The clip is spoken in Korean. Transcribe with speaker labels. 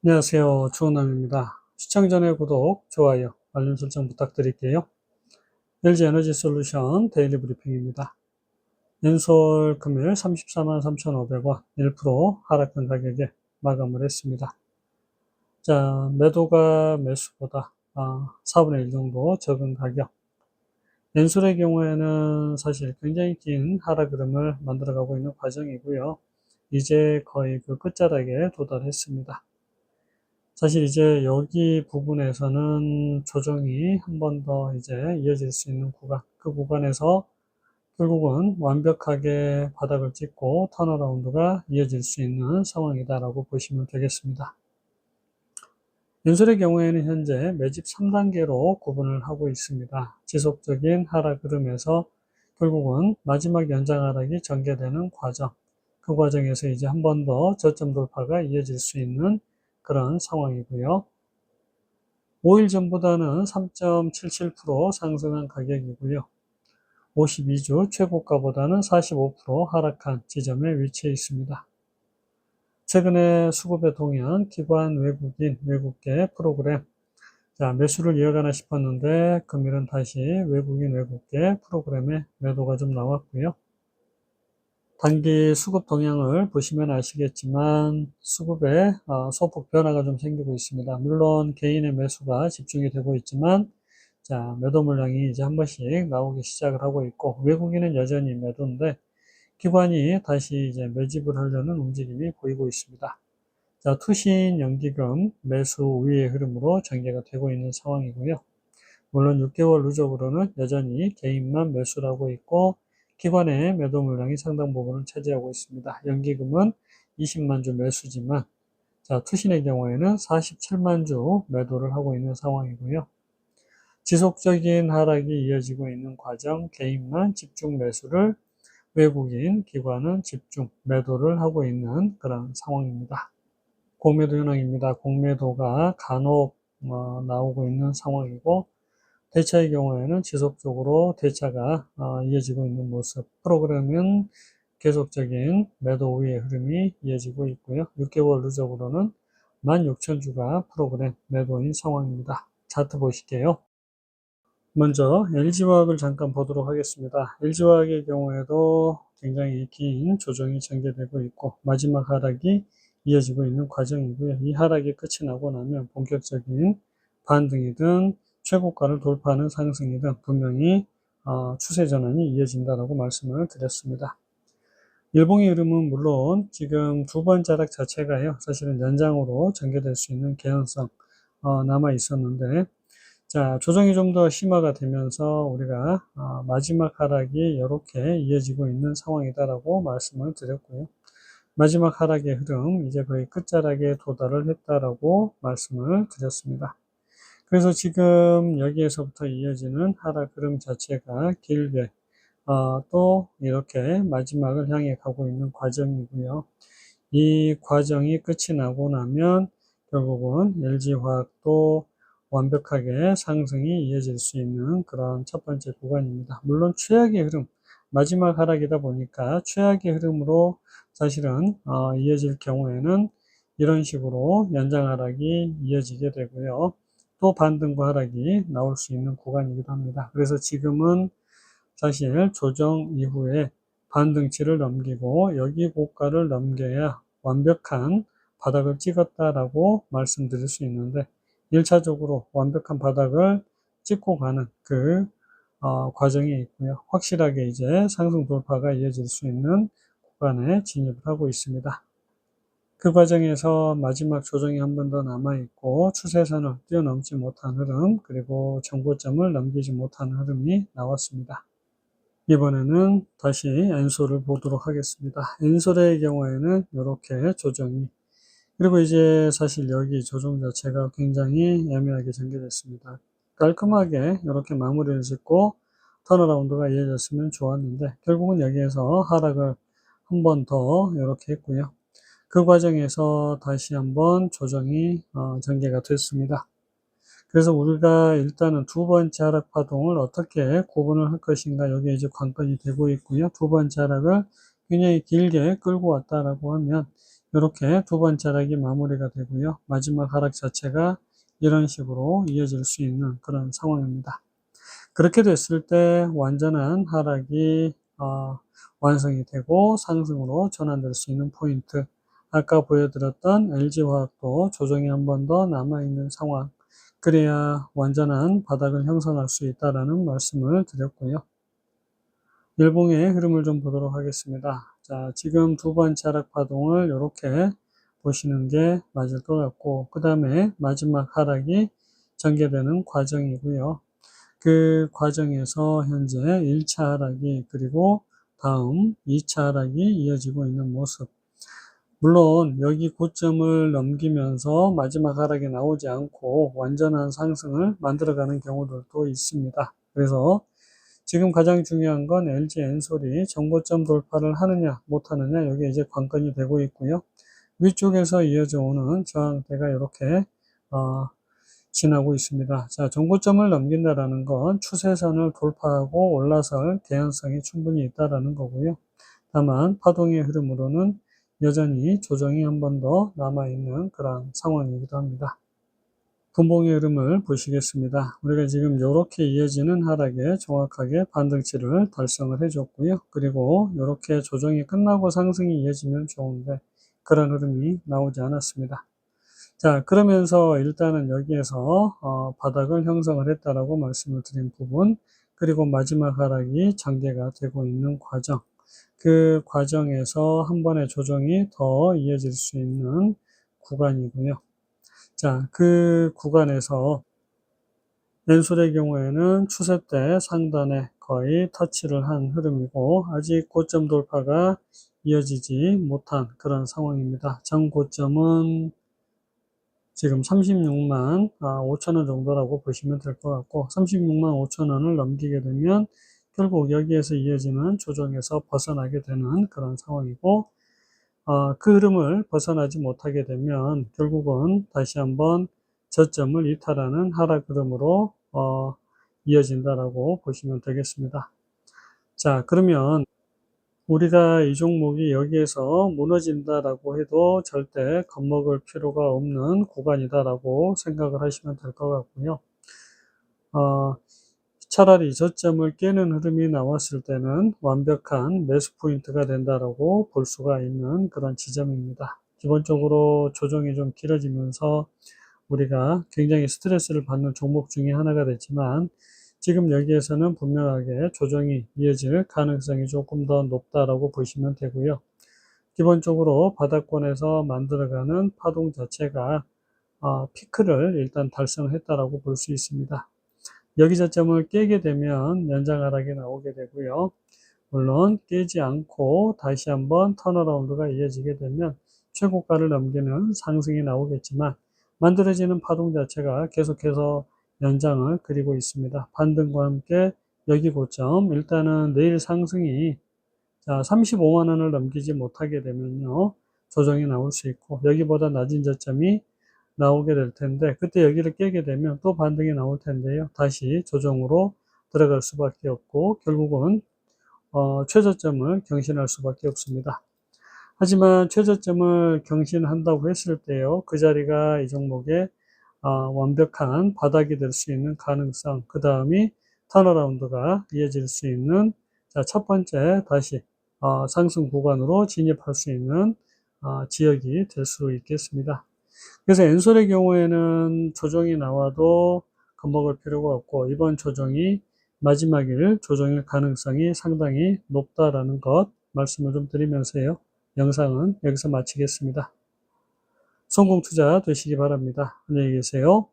Speaker 1: 안녕하세요. 주원남입니다. 시청 전에 구독, 좋아요, 알림 설정 부탁드릴게요. LG에너지 솔루션 데일리 브리핑입니다. 연솔 금일 34만 3,500원, 1% 하락한 가격에 마감을 했습니다. 자, 매도가 매수보다 4분의 1 정도 적은 가격. 연솔의 경우에는 사실 굉장히 긴 하락 흐름을 만들어가고 있는 과정이고요. 이제 거의 그 끝자락에 도달했습니다. 사실 이제 여기 부분에서는 조정이 한 번 더 이제 이어질 수 있는 구간, 그 구간에서 결국은 완벽하게 바닥을 찍고 턴어라운드가 이어질 수 있는 상황이다라고 보시면 되겠습니다. 연솔의 경우에는 현재 매집 3단계로 구분을 하고 있습니다. 지속적인 하락 흐름에서 결국은 마지막 연장 하락이 전개되는 과정, 그 과정에서 이제 한 번 더 저점 돌파가 이어질 수 있는 그런 상황이고요. 5일 전보다는 3.77% 상승한 가격이고요. 52주 최고가보다는 45% 하락한 지점에 위치해 있습니다. 최근에 수급에 동의한 기관 외국인, 외국계 프로그램, 자, 매수를 이어가나 싶었는데 금일은 다시 외국인, 외국계 프로그램에 매도가 좀 나왔고요. 단기 수급 동향을 보시면 아시겠지만 수급에 소폭 변화가 좀 생기고 있습니다. 물론 개인의 매수가 집중이 되고 있지만 자, 매도 물량이 이제 한 번씩 나오기 시작을 하고 있고 외국인은 여전히 매도인데 기관이 다시 이제 매집을 하려는 움직임이 보이고 있습니다. 자, 투신 연기금 매수 우위의 흐름으로 전개가 되고 있는 상황이고요. 물론 6개월 누적으로는 여전히 개인만 매수를 하고 있고 기관의 매도 물량이 상당 부분을 차지하고 있습니다. 연기금은 20만 주 매수지만 자, 투신의 경우에는 47만 주 매도를 하고 있는 상황이고요. 지속적인 하락이 이어지고 있는 과정, 개인만 집중 매수를, 외국인 기관은 집중 매도를 하고 있는 그런 상황입니다. 공매도 현황입니다. 공매도가 간혹 나오고 있는 상황이고 대차의 경우에는 지속적으로 대차가 이어지고 있는 모습, 프로그램은 계속적인 매도 우위의 흐름이 이어지고 있고요. 6개월 누적으로는 16,000주가 프로그램 매도인 상황입니다. 차트 보실게요. 먼저 LG화학을 잠깐 보도록 하겠습니다. LG화학의 경우에도 굉장히 긴 조정이 전개되고 있고 마지막 하락이 이어지고 있는 과정이고요. 이 하락이 끝이 나고 나면 본격적인 반등이든 최고가를 돌파하는 상승이든 분명히 추세 전환이 이어진다라고 말씀을 드렸습니다. 일봉의 흐름은 물론 지금 두 번째 하락 자체가요, 사실은 연장으로 전개될 수 있는 개연성 남아 있었는데 자, 조정이 좀 더 심화가 되면서 우리가 마지막 하락이 이렇게 이어지고 있는 상황이다라고 말씀을 드렸고요. 마지막 하락의 흐름, 이제 거의 끝자락에 도달을 했다라고 말씀을 드렸습니다. 그래서 지금 여기에서부터 이어지는 하락 흐름 자체가 길게 또 이렇게 마지막을 향해 가고 있는 과정이고요. 이 과정이 끝이 나고 나면 결국은 LG화학도 완벽하게 상승이 이어질 수 있는 그런 첫 번째 구간입니다. 물론 최악의 흐름, 마지막 하락이다 보니까 최악의 흐름으로 사실은 이어질 경우에는 이런 식으로 연장 하락이 이어지게 되고요. 또 반등과 하락이 나올 수 있는 구간이기도 합니다. 그래서 지금은 사실 조정 이후에 반등치를 넘기고 여기 고가를 넘겨야 완벽한 바닥을 찍었다라고 말씀드릴 수 있는데 1차적으로 완벽한 바닥을 찍고 가는 그 과정이 있고요. 확실하게 이제 상승 돌파가 이어질 수 있는 구간에 진입을 하고 있습니다. 그 과정에서 마지막 조정이 한 번 더 남아있고 추세선을 뛰어넘지 못한 흐름, 그리고 정고점을 넘기지 못한 흐름이 나왔습니다. 이번에는 다시 엔솔을 보도록 하겠습니다. 엔솔의 경우에는 이렇게 조정이, 그리고 이제 사실 여기 조정 자체가 굉장히 애매하게 전개됐습니다. 깔끔하게 이렇게 마무리를 짓고 턴어라운드가 이어졌으면 좋았는데 결국은 여기에서 하락을 한 번 더 이렇게 했고요. 그 과정에서 다시 한번 조정이 전개가 됐습니다. 그래서 우리가 일단은 두 번째 하락 파동을 어떻게 구분을 할 것인가, 여기에 이제 관건이 되고 있고요. 두 번째 하락을 굉장히 길게 끌고 왔다라고 하면 이렇게 두 번째 하락이 마무리가 되고요. 마지막 하락 자체가 이런 식으로 이어질 수 있는 그런 상황입니다. 그렇게 됐을 때 완전한 하락이 완성이 되고 상승으로 전환될 수 있는 포인트, 아까 보여드렸던 LG화학도 조정이 한 번 더 남아있는 상황, 그래야 완전한 바닥을 형성할 수 있다라는 말씀을 드렸고요. 일봉의 흐름을 좀 보도록 하겠습니다. 자, 지금 두 번째 하락 파동을 이렇게 보시는 게 맞을 것 같고, 그 다음에 마지막 하락이 전개되는 과정이고요. 그 과정에서 현재 1차 하락이, 그리고 다음 2차 하락이 이어지고 있는 모습. 물론 여기 고점을 넘기면서 마지막 하락이 나오지 않고 완전한 상승을 만들어가는 경우들도 있습니다. 그래서 지금 가장 중요한 건 LG 엔솔이 전고점 돌파를 하느냐 못하느냐, 여기 이제 관건이 되고 있고요. 위쪽에서 이어져 오는 저항대가 이렇게 지나고 있습니다. 자, 전고점을 넘긴다라는 건 추세선을 돌파하고 올라설 개연성이 충분히 있다라는 거고요. 다만 파동의 흐름으로는 여전히 조정이 한 번 더 남아있는 그런 상황이기도 합니다. 분봉의 흐름을 보시겠습니다. 우리가 지금 이렇게 이어지는 하락에 정확하게 반등치를 달성을 해줬고요. 그리고 이렇게 조정이 끝나고 상승이 이어지면 좋은데 그런 흐름이 나오지 않았습니다. 자, 그러면서 일단은 여기에서 바닥을 형성을 했다라고 말씀을 드린 부분, 그리고 마지막 하락이 전개가 되고 있는 과정, 그 과정에서 한 번의 조정이 더 이어질 수 있는 구간이고요. 자, 그 구간에서 엔솔의 경우에는 추세 때 상단에 거의 터치를 한 흐름이고, 아직 고점 돌파가 이어지지 못한 그런 상황입니다. 전 고점은 지금 36만 5천원 정도라고 보시면 될 것 같고, 36만 5천원을 넘기게 되면 결국 여기에서 이어지는 조정에서 벗어나게 되는 그런 상황이고, 그 흐름을 벗어나지 못하게 되면 결국은 다시 한번 저점을 이탈하는 하락 흐름으로 이어진다라고 보시면 되겠습니다. 자, 그러면 우리가 이 종목이 여기에서 무너진다라고 해도 절대 겁먹을 필요가 없는 구간이다라고 생각을 하시면 될 것 같고요. 차라리 저점을 깨는 흐름이 나왔을 때는 완벽한 매수 포인트가 된다라고 볼 수가 있는 그런 지점입니다. 기본적으로 조정이 좀 길어지면서 우리가 굉장히 스트레스를 받는 종목 중에 하나가 됐지만, 지금 여기에서는 분명하게 조정이 이어질 가능성이 조금 더 높다라고 보시면 되고요. 기본적으로 바닥권에서 만들어가는 파동 자체가 피크를 일단 달성했다라고 볼 수 있습니다. 여기 저점을 깨게 되면 연장 하락이 나오게 되고요. 물론 깨지 않고 다시 한번 턴어라운드가 이어지게 되면 최고가를 넘기는 상승이 나오겠지만, 만들어지는 파동 자체가 계속해서 연장을 그리고 있습니다. 반등과 함께 여기 고점, 일단은 내일 상승이 35만 원을 넘기지 못하게 되면요, 조정이 나올 수 있고, 여기보다 낮은 저점이 나오게 될 텐데, 그때 여기를 깨게 되면 또 반등이 나올 텐데요, 다시 조정으로 들어갈 수밖에 없고 결국은 최저점을 경신할 수밖에 없습니다. 하지만 최저점을 경신한다고 했을 때요, 그 자리가 이 종목의 완벽한 바닥이 될 수 있는 가능성, 그 다음이 턴어라운드가 이어질 수 있는, 첫 번째 다시 상승 구간으로 진입할 수 있는 지역이 될 수 있겠습니다. 그래서 엔솔의 경우에는 조정이 나와도 겁먹을 필요가 없고, 이번 조정이 마지막일 조정일 가능성이 상당히 높다라는 것 말씀을 좀 드리면서요, 영상은 여기서 마치겠습니다. 성공 투자 되시기 바랍니다. 안녕히 계세요.